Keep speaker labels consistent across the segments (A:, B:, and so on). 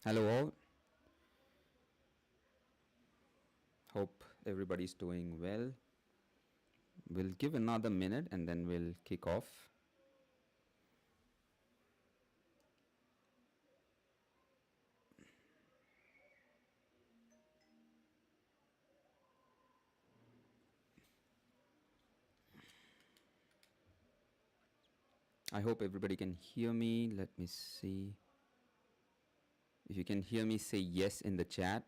A: Hello all. Hope everybody's doing well. We'll give another minute and then we'll kick off. I hope everybody can hear me. Let me see. If you can hear me, say yes in the chat.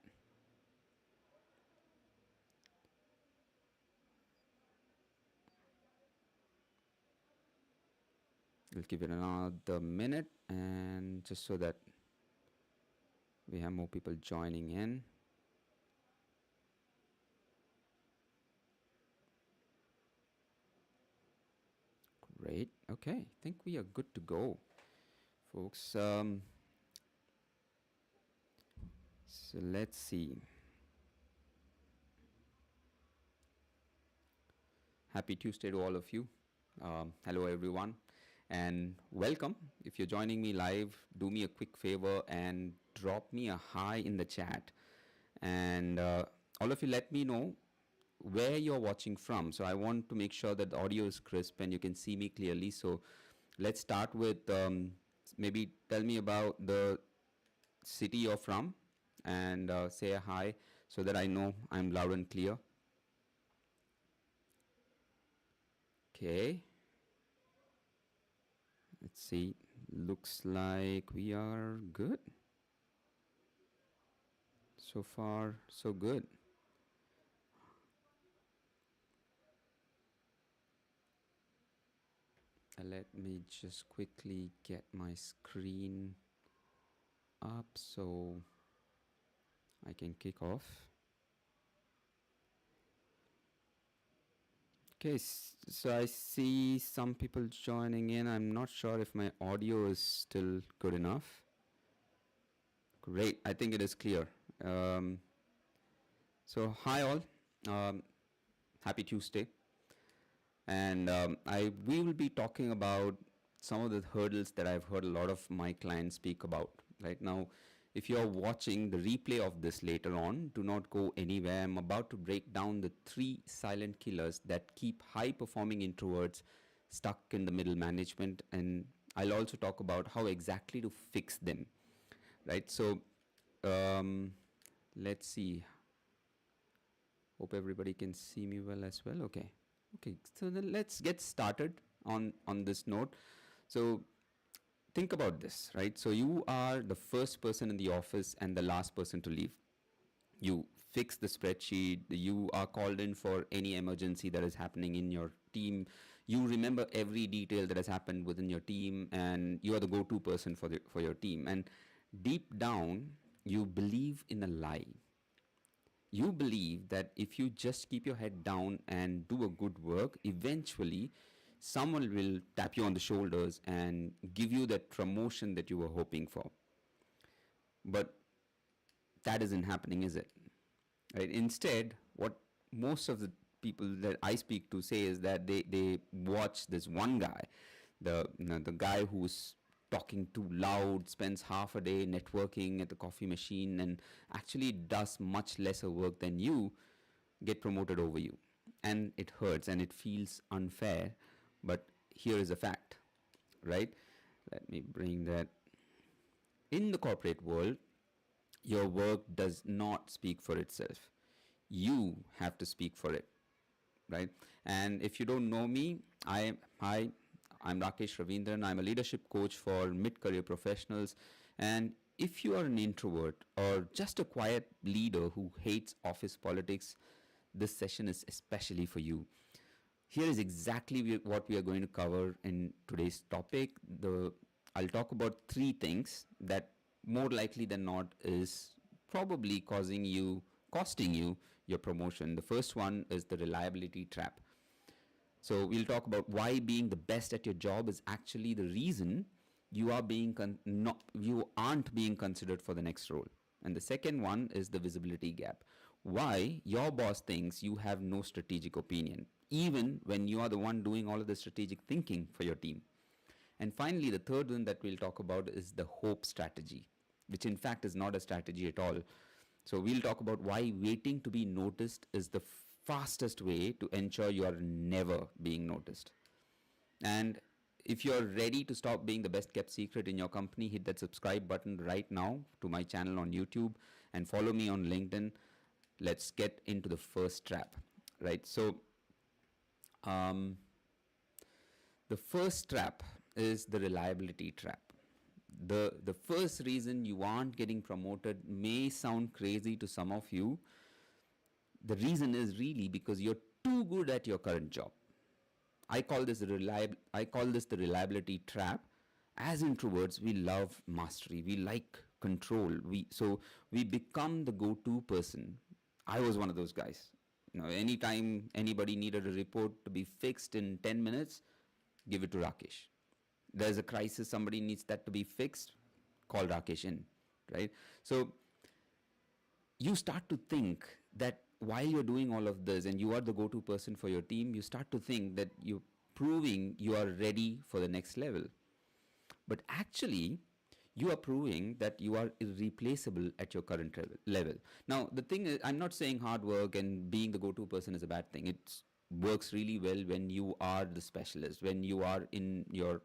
A: We'll give it another minute, and just so that we have more people joining in. Great. Okay, I think we are good to go, folks. So let's see. Happy Tuesday to all of you. Hello, everyone, and welcome. If you're joining me live, do me a quick favor and drop me a hi in the chat. And all of you, let me know where you're watching from. So I want to make sure that the audio is crisp and you can see me clearly. So let's start with maybe tell me about the city you're from and say a hi so that I know I'm loud and clear. Okay. Let's see. Looks like we are good. So far, so good. Let me just quickly get my screen up so I can kick off. Okay, so I see some people joining in. I'm not sure if my audio is still good enough. Great, I think it is clear. So hi all, happy Tuesday. And we will be talking about some of the hurdles that I've heard a lot of my clients speak about. Right now, if you're watching the replay of this later on, do not go anywhere. I'm about to break down the 3 silent killers that keep high-performing introverts stuck in the middle management, and I'll also talk about how exactly to fix them. Right? So let's see. Hope everybody can see me well as well. Okay. Okay, so then let's get started on this note. So think about this, right? So you are the first person in the office and the last person to leave. You fix the spreadsheet, you are called in for any emergency that is happening in your team. You remember every detail that has happened within your team, and you are the go-to person for your team. And deep down, you believe in a lie. You believe that if you just keep your head down and do a good work, eventually someone will tap you on the shoulders and give you that promotion that you were hoping for. But that isn't happening, is it? Right? Instead, what most of the people that I speak to say is that they watch this one guy, the guy who's talking too loud, spends half a day networking at the coffee machine, and actually does much lesser work than you, get promoted over you. And it hurts and it feels unfair, but here is a fact, right? Let me bring that. In the corporate world, your work does not speak for itself. You have to speak for it, right? And if you don't know me, I'm Rakesh Raveendran. I'm a leadership coach for mid-career professionals. And if you are an introvert or just a quiet leader who hates office politics, this session is especially for you. Here is exactly what we are going to cover in today's topic. I'll talk about three things that more likely than not is probably costing you your promotion. The first one is the reliability trap. So we'll talk about why being the best at your job is actually the reason you aren't being considered for the next role. And the second one is the visibility gap. Why your boss thinks you have no strategic opinion, even when you are the one doing all of the strategic thinking for your team. And finally, the third one that we'll talk about is the hope strategy, which in fact is not a strategy at all. So we'll talk about why waiting to be noticed is the fastest way to ensure you are never being noticed. And if you're ready to stop being the best kept secret in your company, hit that subscribe button right now to my channel on YouTube and follow me on LinkedIn. Let's get into the first trap, right? So the first trap is the reliability trap. The first reason you aren't getting promoted may sound crazy to some of you. The reason is really because you're too good at your current job. I call this the reliability trap. As introverts, we love mastery. We like control. We become the go-to person. I was one of those guys. Anytime anybody needed a report to be fixed in 10 minutes, give it to Rakesh. There's a crisis, somebody needs that to be fixed, call Rakesh in, right? So you start to think that while you're doing all of this and you are the go-to person for your team, you start to think that you're proving you are ready for the next level. But actually, you are proving that you are irreplaceable at your current level. Now, the thing is, I'm not saying hard work and being the go-to person is a bad thing. It works really well when you are the specialist, when you are in your,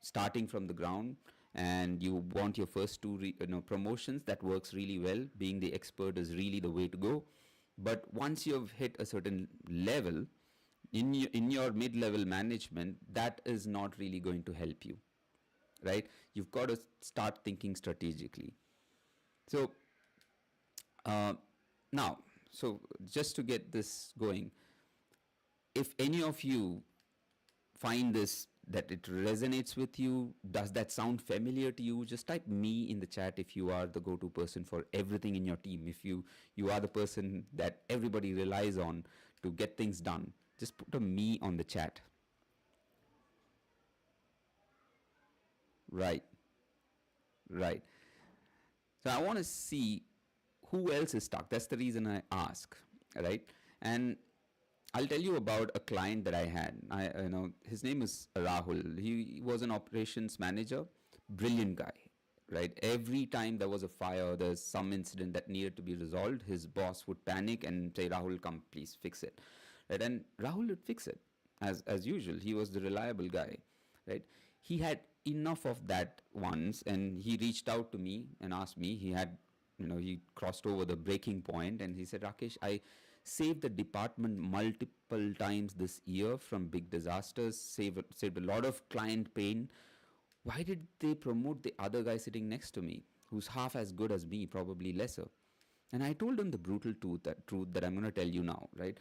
A: starting from the ground and you want your first two promotions. That works really well. Being the expert is really the way to go. But once you've hit a certain level in your mid-level management, that is not really going to help you, right? You've got to start thinking strategically. So now, so just to get this going, if any of you find this, that it resonates with you, does that sound familiar to you, just type me in the chat if you are the go-to person for everything in your team. If you are the person that everybody relies on to get things done, just put a me on the chat. Right. So I want to see who else is stuck. That's the reason I ask, right? And I'll tell you about a client that I had. His name is Rahul. He was an operations manager, brilliant guy, right? Every time there was a fire, there's some incident that needed to be resolved, his boss would panic and say, Rahul, come, please fix it, right? And Rahul would fix it, as usual. He was the reliable guy, right? He had enough of that once, and he reached out to me and asked me. He crossed over the breaking point, and he said, Rakesh, I saved the department multiple times this year from big disasters, saved a lot of client pain. Why did they promote the other guy sitting next to me, who's half as good as me, probably lesser? And I told him the brutal truth that I'm going to tell you now, right?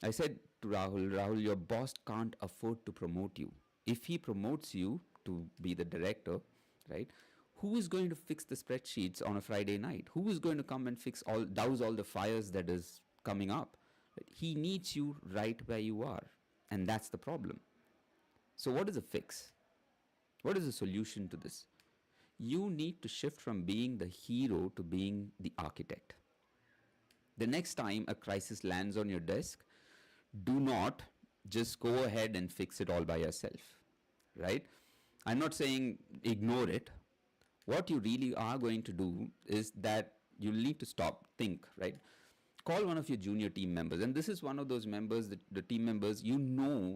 A: I said to Rahul, your boss can't afford to promote you. If he promotes you to be the director, right, who is going to fix the spreadsheets on a Friday night? Who is going to come and douse all the fires that is coming up? He needs you right where you are, and that's the problem. So what is the fix? What is the solution to this? You need to shift from being the hero to being the architect. The next time a crisis lands on your desk, do not just go ahead and fix it all by yourself, right? I'm not saying ignore it. What you really are going to do is that you'll need to think, right? Call one of your junior team members, and this is one of those members, the team members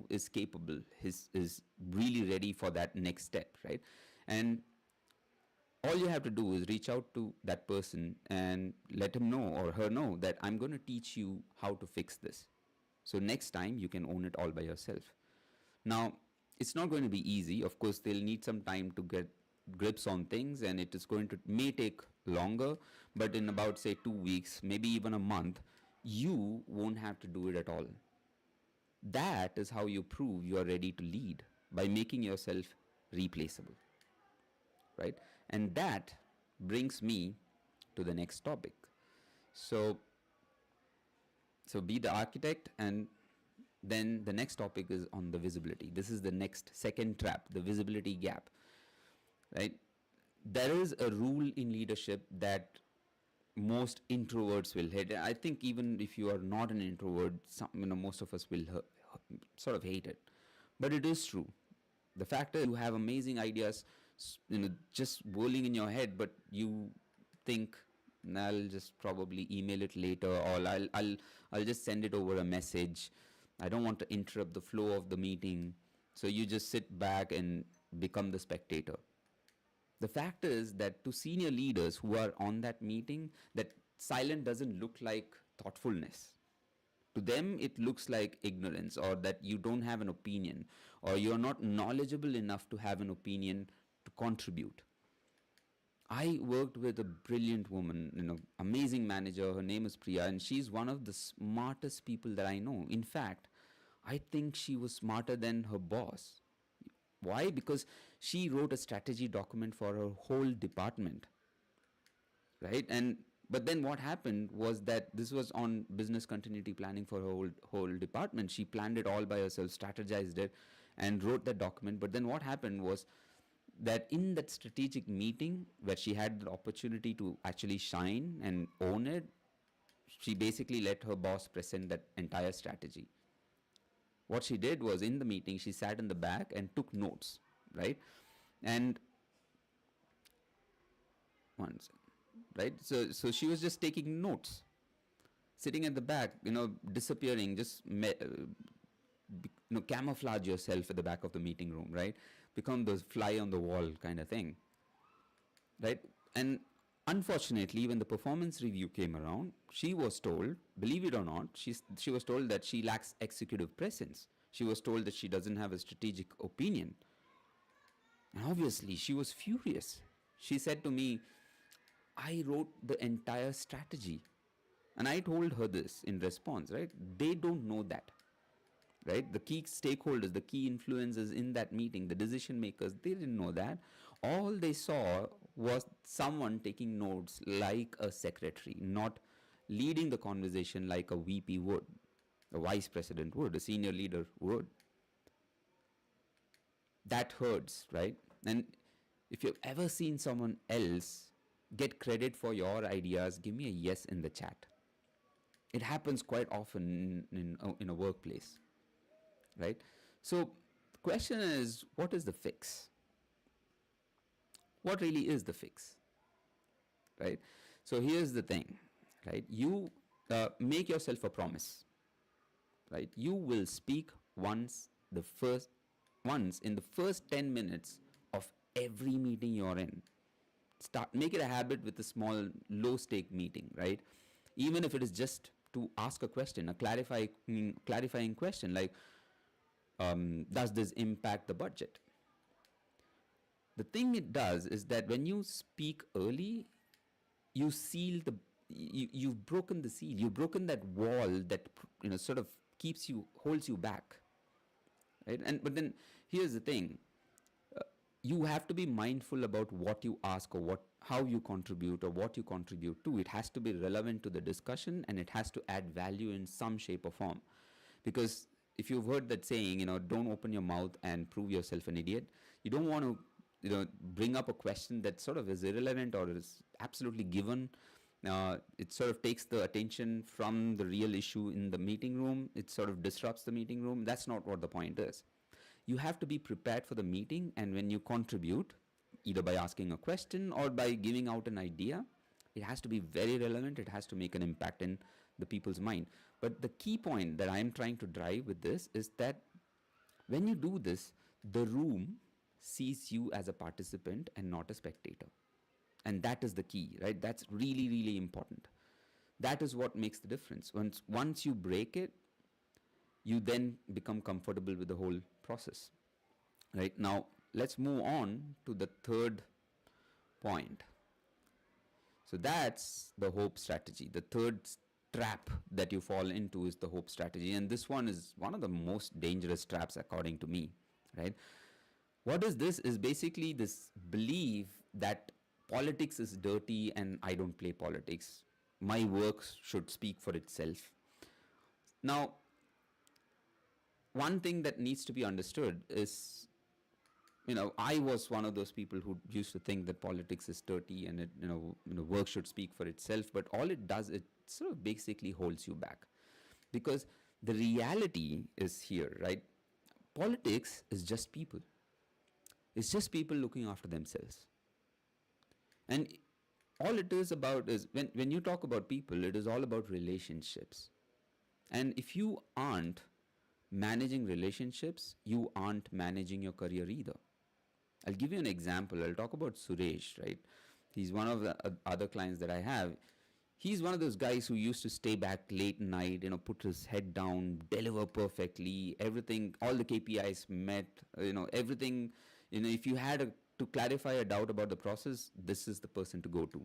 A: is capable, is really ready for that next step, right? And all you have to do is reach out to that person and let him know or her know that I'm going to teach you how to fix this. So next time you can own it all by yourself. Now, it's not going to be easy. Of course, they'll need some time to get grips on things, and it is going to may take longer, but in about say 2 weeks, maybe even a month, you won't have to do it at all. That is how you prove you are ready to lead, by making yourself replaceable, right? And that brings me to the next topic. So, be the architect, and then the next topic is on the visibility. This is the next second trap, the visibility gap, right? There is a rule in leadership that most introverts will hate. I think even if you are not an introvert, most of us will sort of hate it. But it is true. The fact is, you have amazing ideas, just whirling in your head, but you think, I'll just probably email it later, or I'll just send it over a message. I don't want to interrupt the flow of the meeting. So you just sit back and become the spectator. The fact is that to senior leaders who are on that meeting, that silent doesn't look like thoughtfulness. To them, it looks like ignorance, or that you don't have an opinion, or you're not knowledgeable enough to have an opinion to contribute. I worked with a brilliant woman, amazing manager. Her name is Priya, and she's one of the smartest people that I know. In fact, I think she was smarter than her boss. Why? Because she wrote a strategy document for her whole department, right? But then what happened was that this was on business continuity planning for her whole department. She planned it all by herself, strategized it, and wrote that document. But then what happened was that in that strategic meeting where she had the opportunity to actually shine and own it, she basically let her boss present that entire strategy. What she did was, in the meeting, she sat in the back and took notes, right? And once, right? So she was just taking notes, sitting at the back, disappearing, just camouflage yourself at the back of the meeting room, right? Become the fly on the wall kind of thing, right? And unfortunately, when the performance review came around, she was told, believe it or not, she was told that she lacks executive presence. She was told that she doesn't have a strategic opinion. And obviously, she was furious. She said to me, I wrote the entire strategy. And I told her this in response, right? They don't know that, right? The key stakeholders, the key influencers in that meeting, the decision makers, they didn't know that. All they saw was someone taking notes like a secretary, not leading the conversation like a VP would, a vice president would, a senior leader would. That hurts, right? And if you've ever seen someone else get credit for your ideas, give me a yes in the chat. It happens quite often in a workplace, right? So the question is, what is the fix? What really is the fix, right? So here's the thing, right? You make yourself a promise, right? You will speak once in the first 10 minutes of every meeting you're in. Make it a habit with a small, low-stake meeting, right? Even if it is just to ask a question, a clarifying question, like, does this impact the budget? The thing it does is that when you speak early, you've broken the seal. You've broken that wall that sort of holds you back, right? But then here's the thing: you have to be mindful about what you ask, or how you contribute, or what you contribute to. It has to be relevant to the discussion, and it has to add value in some shape or form. Because if you've heard that saying, don't open your mouth and prove yourself an idiot, you don't want to bring up a question that sort of is irrelevant or is absolutely given. It sort of takes the attention from the real issue in the meeting room. It sort of disrupts the meeting room. That's not what the point is. You have to be prepared for the meeting, and when you contribute, either by asking a question or by giving out an idea, it has to be very relevant. It has to make an impact in the people's mind. But the key point that I am trying to drive with this is that when you do this, the room sees you as a participant and not a spectator. And that is the key, right? That's really, really important. That is what makes the difference. Once you break it, you then become comfortable with the whole process. Right? Now, let's move on to the third point. So that's the hope strategy. The third trap that you fall into is the hope strategy. And this one is one of the most dangerous traps, according to me, right? What is this? Is basically this belief that politics is dirty and I don't play politics. My work should speak for itself. Now, one thing that needs to be understood is, I was one of those people who used to think that politics is dirty and work should speak for itself. But all it does, it sort of basically holds you back, because the reality is here, right? Politics is just people. It's just people looking after themselves. And all it is about is, when you talk about people, it is all about relationships. And if you aren't managing relationships, you aren't managing your career either. I'll give you an example. I'll talk about Suresh, right? He's one of the other clients that I have. He's one of those guys who used to stay back late night, put his head down, deliver perfectly, everything, all the KPIs met, everything. If you had to clarify a doubt about the process, this is the person to go to.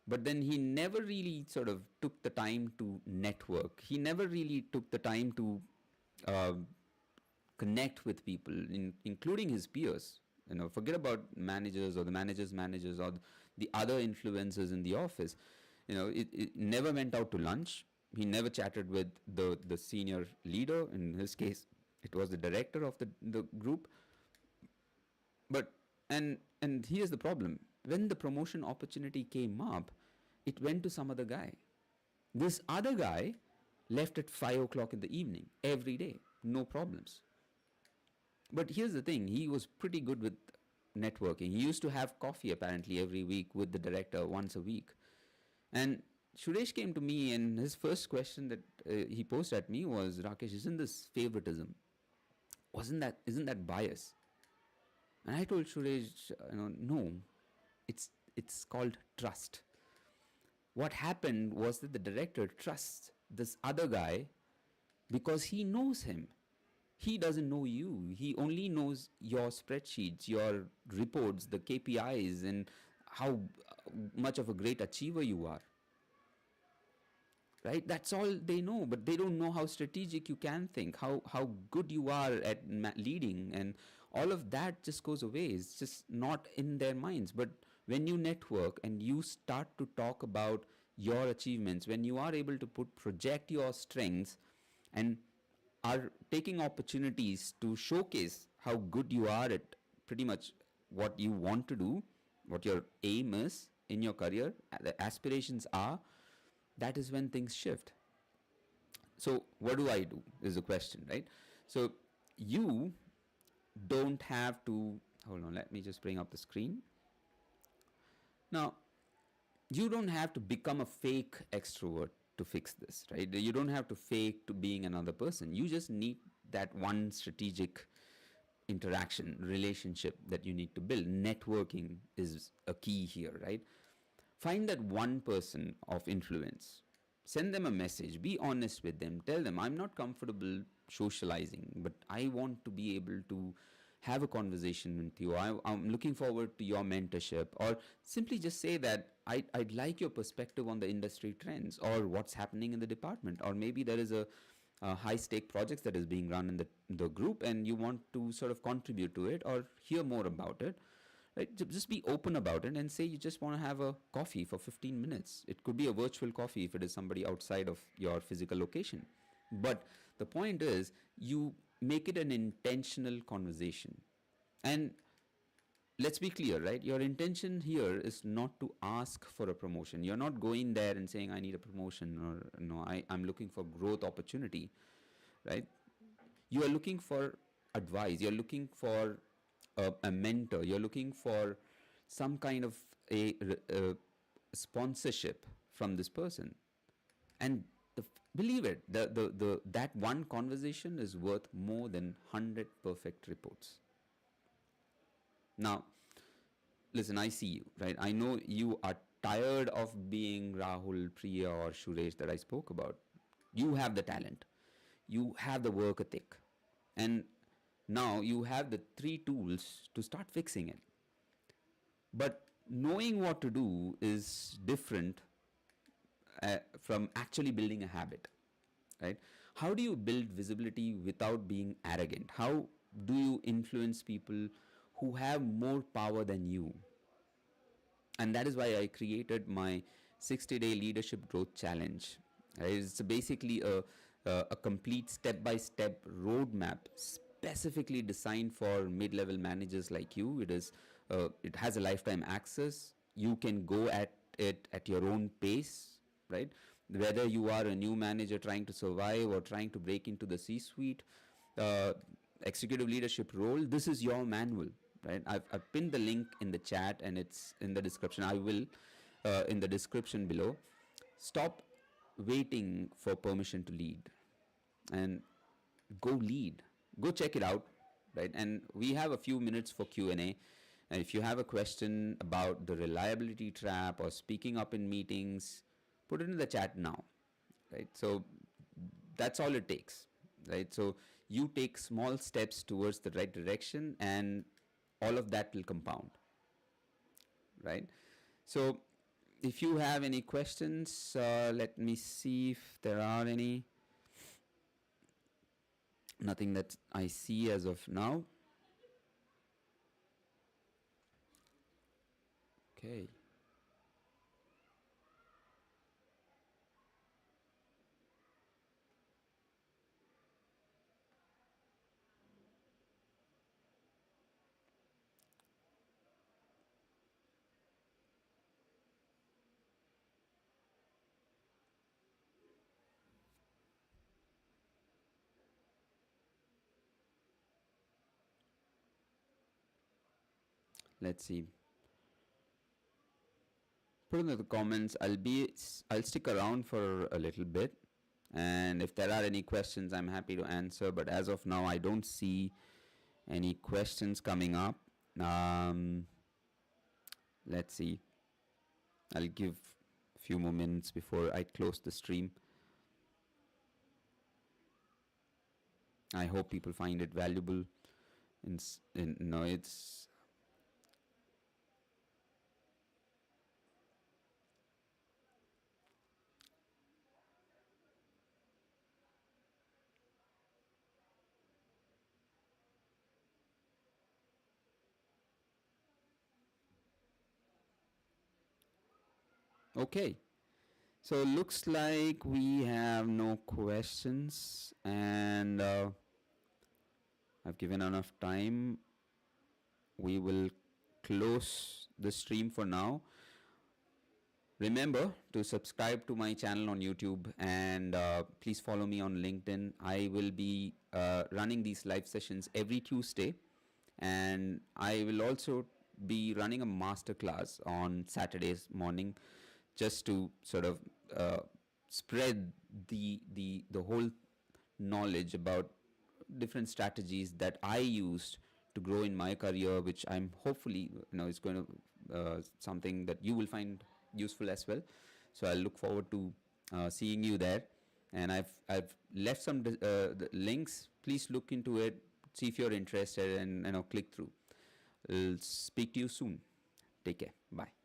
A: But then he never really sort of took the time to network. He never really took the time to connect with people, including his peers. Forget about managers or the managers or the other influencers in the office. It never went out to lunch. He never chatted with the senior leader. In his case, it was the director of the group. But and here's the problem. When the promotion opportunity came up, it went to some other guy. This other guy left at 5 o'clock in the evening every day, no problems. But here's the thing, he was pretty good with networking. He used to have coffee apparently every week with the director once a week. And Suresh came to me, and his first question that he posed at me was, Rakesh, isn't this favoritism? Isn't that bias? And I told Suresh, no, it's called trust. What happened was that the director trusts this other guy because he knows him. He doesn't know you. He only knows your spreadsheets, your reports, the KPIs, and how much of a great achiever you are. Right? That's all they know, but they don't know how strategic you can think, how good you are at leading, and all of that just goes away. It's just not in their minds. But when you network and you start to talk about your achievements, when you are able to project your strengths and are taking opportunities to showcase how good you are at pretty much what you want to do, what your aim is in your career, the aspirations are, that is when things shift. So what do I do is the question, right? So you don't have to, hold on, let me just bring up the screen. Now, you don't have to become a fake extrovert to fix this, right? You don't have to fake to being another person. You just need that one strategic interaction, relationship that you need to build. Networking is a key here, right? Find that one person of influence. Send them a message. Be honest with them. Tell them, I'm not comfortable socializing, but I want to be able to have a conversation with you. I'm looking forward to your mentorship. Or simply just say that I'd like your perspective on the industry trends or what's happening in the department. Or maybe there is a high-stake project that is being run in the group and you want to sort of contribute to it or hear more about it. Right? Just be open about it and say you just want to have a coffee for 15 minutes. It could be a virtual coffee if it is somebody outside of your physical location. But the point is, you make it an intentional conversation. And let's be clear, right? Your intention here is not to ask for a promotion. You're not going there and saying, I need a promotion, or no, I'm looking for growth opportunity, right? You are looking for advice. You're looking for a mentor. You're looking for some kind of a sponsorship from this person. And believe it, that one conversation is worth more than 100 perfect reports. Now, listen, I see you, right? I know you are tired of being Rahul, Priya, or Suresh that I spoke about. You have the talent. You have the work ethic. And now you have the 3 tools to start fixing it. But knowing what to do is different from actually building a habit, right? How do you build visibility without being arrogant? How do you influence people who have more power than you? And that is why I created my 60-day leadership growth challenge. It's basically a complete step-by-step roadmap specifically designed for mid-level managers like you. It has a lifetime access. You can go at it at your own pace, right? Whether you are a new manager trying to survive or trying to break into the C-suite, uh, executive leadership role, this is your manual, right? I've pinned the link in the chat and it's in the description. I will in the description below. Stop waiting for permission to lead and go lead. Go check it out, right? And we have a few minutes for Q&A. And if you have a question about the reliability trap or speaking up in meetings, put it in the chat now, right? So that's all it takes, right? So you take small steps towards the right direction and all of that will compound, right? So if you have any questions, let me see if there are any. Nothing that I see as of now. Okay. Let's see. Put in the comments. I'll stick around for a little bit, and if there are any questions, I'm happy to answer. But as of now, I don't see any questions coming up. Um, let's see. I'll give a few more minutes before I close the stream. I hope people find it valuable. No, it's okay. So looks like we have no questions, and I've given enough time. We will close the stream for now. Remember to subscribe to my channel on YouTube, and please follow me on LinkedIn. I will be running these live sessions every Tuesday, and I will also be running a masterclass on Saturdays morning, just to sort of uh, spread the whole knowledge about different strategies that I used to grow in my career, which I'm hopefully is going to something that you will find useful as well. So I look forward to seeing you there, and I've left some the links. Please look into it, see if you're interested, and click through. I'll speak to you soon. Take care. Bye.